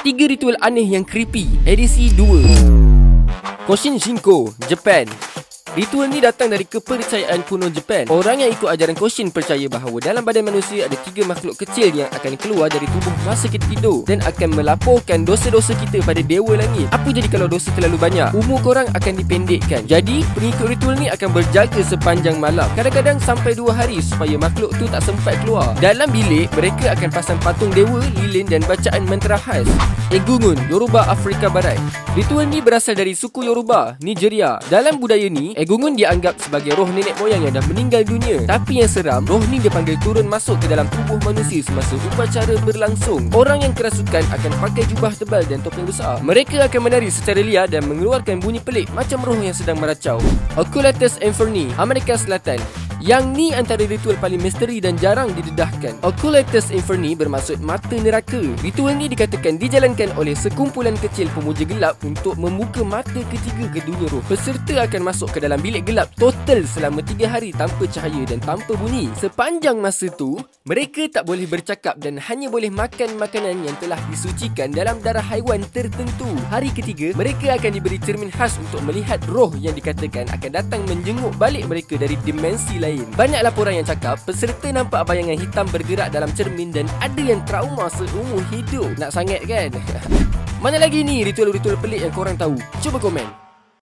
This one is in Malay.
3 ritual aneh yang creepy, edisi 2. Koshin Shinko, Jepun. Ritual ni datang dari kepercayaan kuno Jepun. Orang yang ikut ajaran Koshin percaya bahawa dalam badan manusia ada 3 makhluk kecil yang akan keluar dari tubuh masa kita tidur dan akan melaporkan dosa-dosa kita pada dewa langit. Apa jadi kalau dosa terlalu banyak? Umur korang akan dipendekkan. Jadi, pengikut ritual ni akan berjaga sepanjang malam, kadang-kadang sampai 2 hari supaya makhluk tu tak sempat keluar. Dalam bilik, mereka akan pasang patung dewa, lilin dan bacaan mantra khas. Egungun, Yoruba, Afrika Barat. Ritual ni berasal dari suku Yoruba, Nigeria. Dalam budaya ni, Egungun dianggap sebagai roh nenek moyang yang dah meninggal dunia. Tapi yang seram, roh ni dipanggil turun masuk ke dalam tubuh manusia semasa upacara berlangsung. Orang yang kerasukan akan pakai jubah tebal dan topeng besar. Mereka akan menari secara liar dan mengeluarkan bunyi pelik macam roh yang sedang meracau. Occultus Inferni, Amerika Selatan. Yang ni antara ritual paling misteri dan jarang didedahkan. Occultus Inferni bermaksud mata neraka. Ritual ni dikatakan dijalankan oleh sekumpulan kecil pemuja gelap untuk membuka mata ketiga ke dunia roh. Peserta akan masuk ke dalam bilik gelap total selama 3 hari tanpa cahaya dan tanpa bunyi. Sepanjang masa tu, mereka tak boleh bercakap dan hanya boleh makan makanan yang telah disucikan dalam darah haiwan tertentu. Hari ketiga, mereka akan diberi cermin khas untuk melihat roh yang dikatakan akan datang menjenguk balik mereka dari dimensi lain. Banyak laporan yang cakap peserta nampak bayangan hitam bergerak dalam cermin dan ada yang trauma seumur hidup. Nak sangat kan? Mana lagi ni ritual-ritual pelik yang korang tahu? Cuba komen.